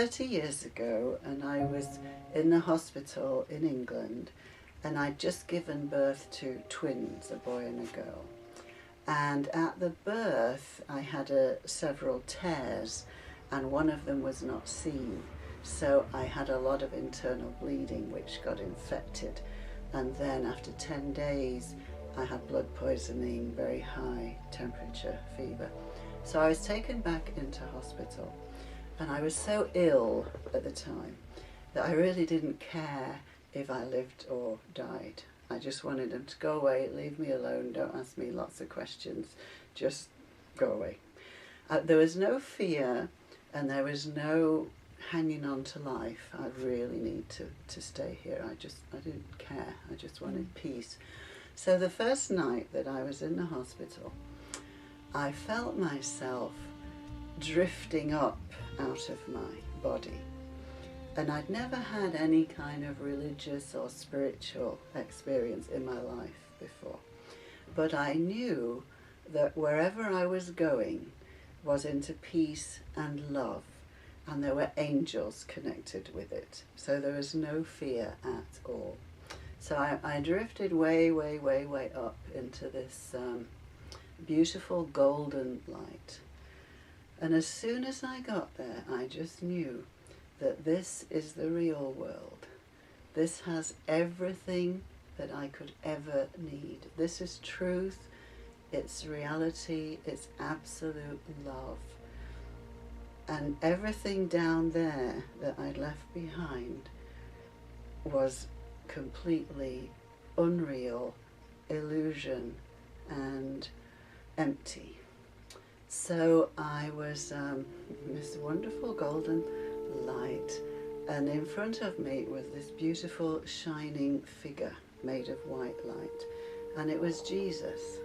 30 years ago, and I was in the hospital in England, and I'd just given birth to twins, a boy and a girl. And at the birth I had several tears, and one of them was not seen. So I had a lot of internal bleeding which got infected, and then after 10 days I had blood poisoning, very high temperature, fever. So I was taken back into hospital, and I was so ill at the time that I really didn't care if I lived or died. I just wanted them to go away, leave me alone, don't ask me lots of questions, just go away. There was no fear, and there was no hanging on to life. I really need to stay here. I didn't care. I just wanted peace. So the first night that I was in the hospital, I felt myself drifting up out of my body. And I'd never had any kind of religious or spiritual experience in my life before. But I knew that wherever I was going was into peace and love, and there were angels connected with it. So there was no fear at all. So I drifted way, way, way, way up into this beautiful golden light. And as soon as I got there, I just knew that this is the real world. This has everything that I could ever need. This is truth, it's reality, it's absolute love. And everything down there that I'd left behind was completely unreal, illusion, and empty. So I was this wonderful golden light, and in front of me was this beautiful shining figure made of white light, and it was Jesus.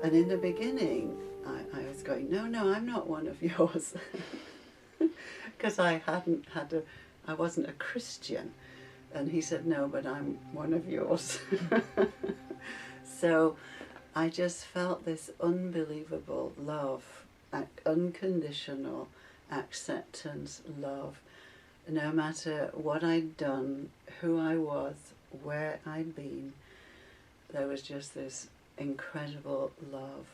And in the beginning I was going, no, I'm not one of yours, because I wasn't a Christian. And he said, no, but I'm one of yours. So I just felt this unbelievable love, unconditional acceptance, love. No matter what I'd done, who I was, where I'd been, there was just this incredible love.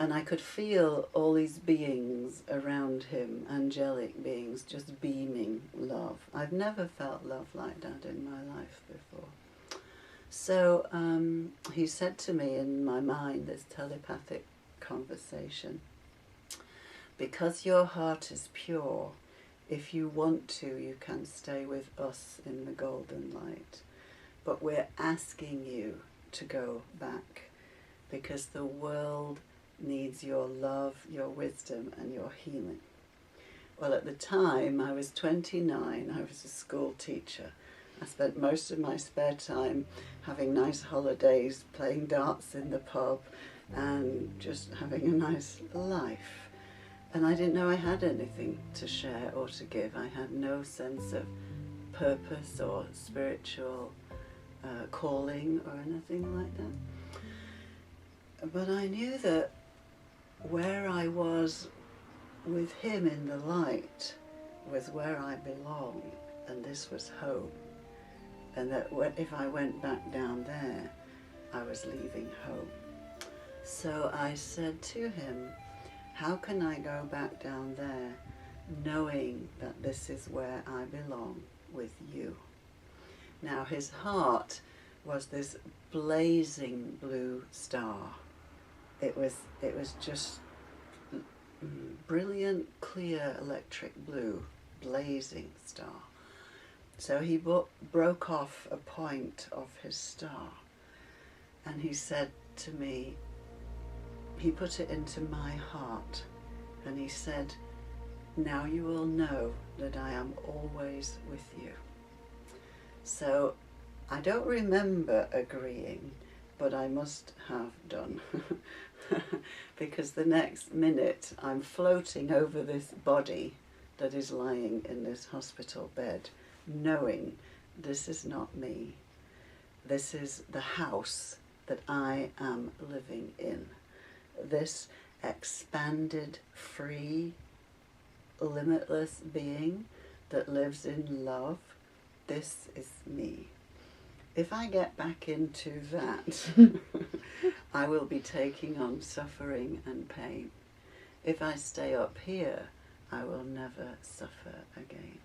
And I could feel all these beings around him, angelic beings, just beaming love. I've never felt love like that in my life before. So he said to me in my mind, this telepathic conversation, because your heart is pure, if you want to, you can stay with us in the golden light. But we're asking you to go back, because the world needs your love, your wisdom, and your healing. Well, at the time, I was 29, I was a school teacher. I spent most of my spare time having nice holidays, playing darts in the pub, and just having a nice life. And I didn't know I had anything to share or to give. I had no sense of purpose or spiritual calling or anything like that. But I knew that where I was with him in the light was where I belong, and this was home. And that if I went back down there, I was leaving home. So I said to him, how can I go back down there knowing that this is where I belong with you? Now his heart was this blazing blue star. It was just brilliant, clear electric blue, blazing star. So he broke off a point of his star, and he said to me, he put it into my heart, and he said, now you will know that I am always with you. So I don't remember agreeing, but I must have done. Because the next minute I'm floating over this body that is lying in this hospital bed, knowing this is not me. This is the house that I am living in. This expanded, free, limitless being that lives in love. This is me. If I get back into that, I will be taking on suffering and pain. If I stay up here, I will never suffer again.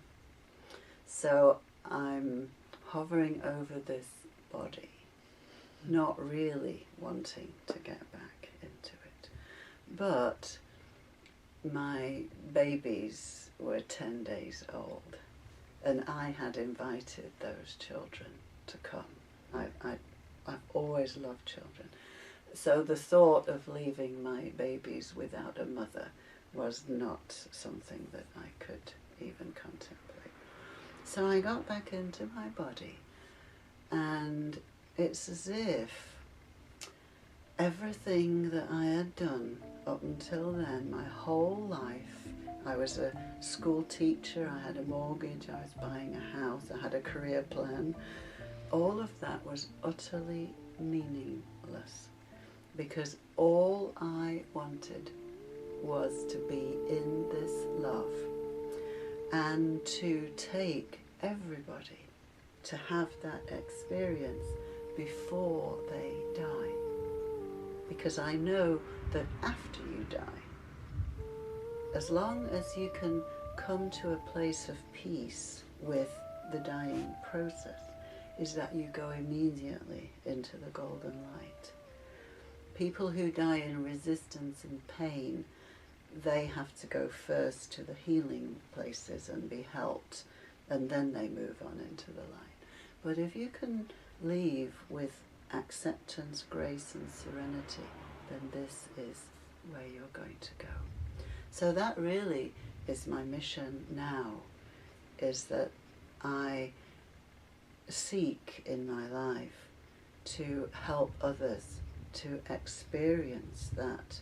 So I'm hovering over this body, not really wanting to get back into it. But my babies were 10 days old, and I had invited those children to come. I've always loved children. So the thought of leaving my babies without a mother was not something that I could even contemplate. So I got back into my body, and it's as if everything that I had done up until then, my whole life, I was a school teacher, I had a mortgage, I was buying a house, I had a career plan, all of that was utterly meaningless, because all I wanted was to be in this love and to take everybody to have that experience before they die. Because I know that after you die, as long as you can come to a place of peace with the dying process, is that you go immediately into the golden light. People who die in resistance and pain, they have to go first to the healing places and be helped, and then they move on into the light. But if you can leave with acceptance, grace and serenity, then this is where you're going to go. So that really is my mission now, is that I seek in my life to help others to experience that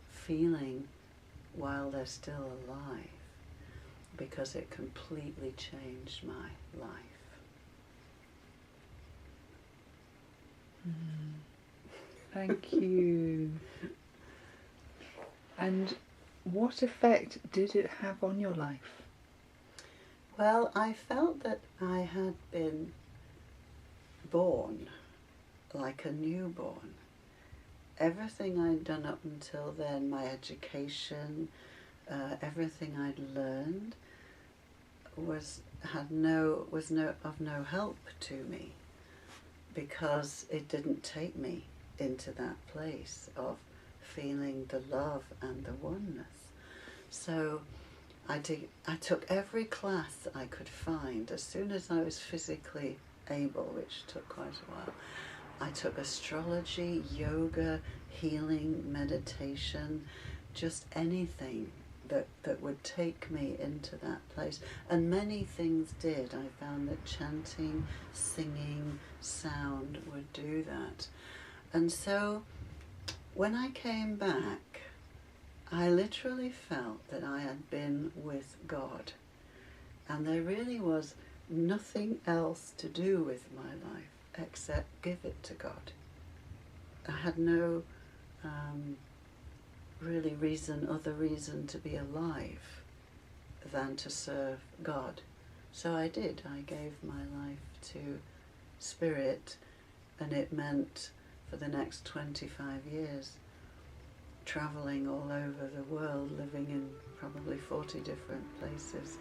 feeling while they're still alive, because it completely changed my life. Thank you. And what effect did it have on your life? Well, I felt that I had been born like a newborn. Everything I'd done up until then, my education, everything I'd learned was of no help to me, because it didn't take me into that place of feeling the love and the oneness. So I took every class I could find as soon as I was physically able, which took quite a while. I took astrology, yoga, healing, meditation, just anything that would take me into that place. And many things did. I found that chanting, singing, sound would do that. And so when I came back, I literally felt that I had been with God, and there really was nothing else to do with my life except give it to God. I had no really other reason to be alive than to serve God. So I did. I gave my life to Spirit, and it meant for the next 25 years traveling all over the world, living in probably 40 different places.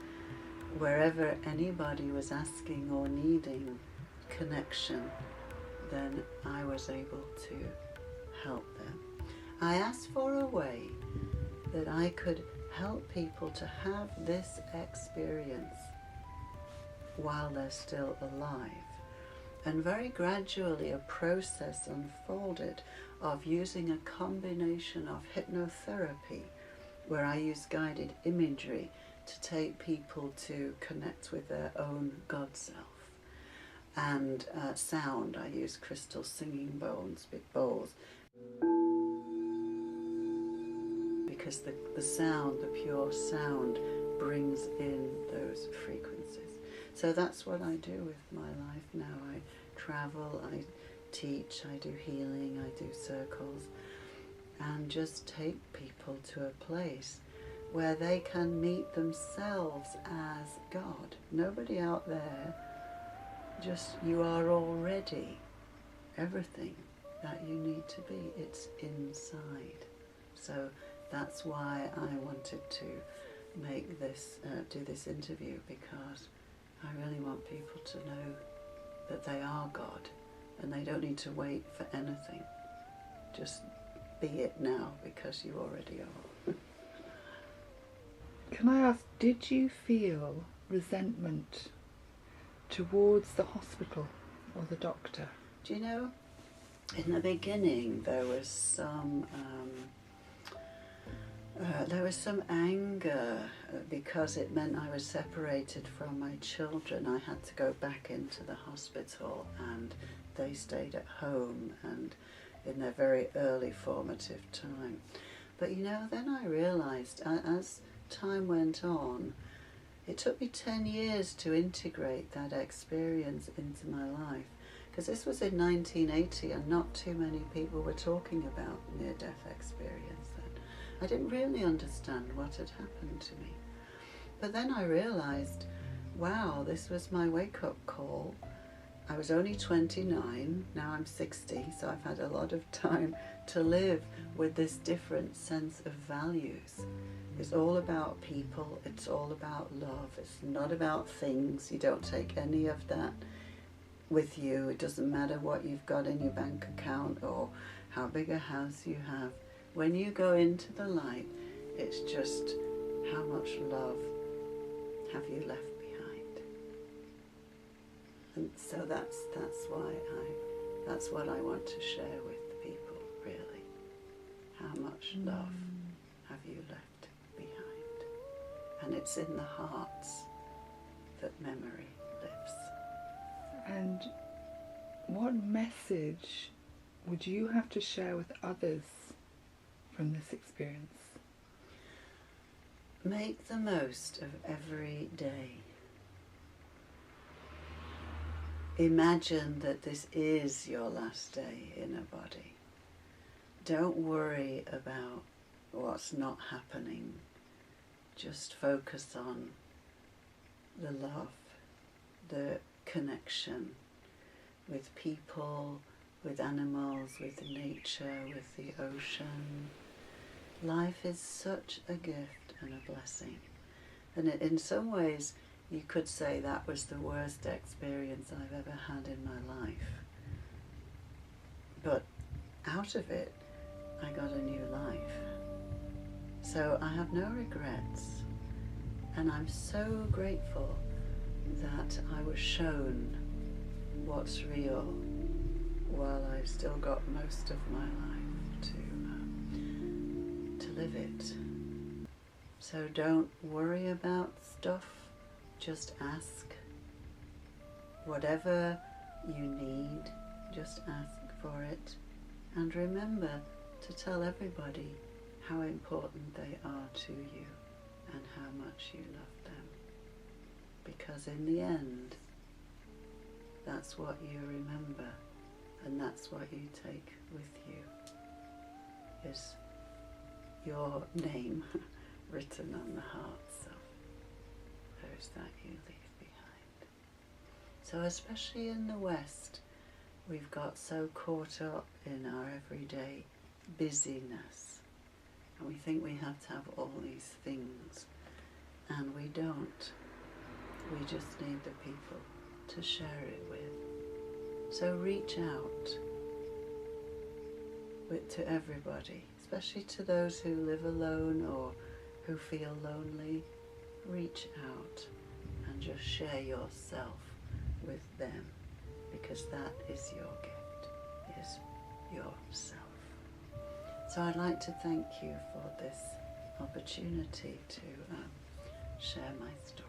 Wherever anybody was asking or needing connection, then I was able to help them. I asked for a way that I could help people to have this experience while they're still alive. And very gradually a process unfolded of using a combination of hypnotherapy, where I use guided imagery to take people to connect with their own God self. And sound, I use crystal singing bowls, because the sound, the pure sound, brings in those frequencies. So that's what I do with my life now. I travel, I teach, I do healing, I do circles, and just take people to a place where they can meet themselves as God. Nobody out there, just you are already everything that you need to be. It's inside. So that's why I wanted to make this, do this interview, because I really want people to know that they are God and they don't need to wait for anything. Just be it now, because you already are. Can I ask, did you feel resentment towards the hospital or the doctor? Do you know, in the beginning there was some anger, because it meant I was separated from my children. I had to go back into the hospital and they stayed at home and in their very early formative time. But you know, then I realised as time went on, it took me 10 years to integrate that experience into my life, because this was in 1980 and not too many people were talking about near-death experience then. I didn't really understand what had happened to me. But then I realised, wow, this was my wake-up call. I was only 29, now I'm 60, so I've had a lot of time to live with this different sense of values. It's all about people, it's all about love, it's not about things. You don't take any of that with you. It doesn't matter what you've got in your bank account or how big a house you have. When you go into the light, it's just how much love have you left behind. And so that's what I want to share with people, really. How much love have you left behind? And it's in the hearts that memory lives. And what message would you have to share with others from this experience? Make the most of every day. Imagine that this is your last day in a body. Don't worry about what's not happening. Just focus on the love, the connection with people, with animals, with nature, with the ocean. Life is such a gift and a blessing. And in some ways, you could say that was the worst experience I've ever had in my life. But out of it, I got a new life. So I have no regrets. And I'm so grateful that I was shown what's real while I've still got most of my life to live it. So don't worry about stuff, just ask. Whatever you need, just ask for it. And remember to tell everybody how important they are to you and how much you love them. Because in the end, that's what you remember, and that's what you take with you, is your name written on the hearts of those that you leave behind. So especially in the West, we've got so caught up in our everyday busyness, and we think we have to have all these things, and we don't. We just need the people to share it with. So reach out to everybody, especially to those who live alone or who feel lonely. Reach out and just share yourself with them, because that is your gift, is yourself. So I'd like to thank you for this opportunity to share my story.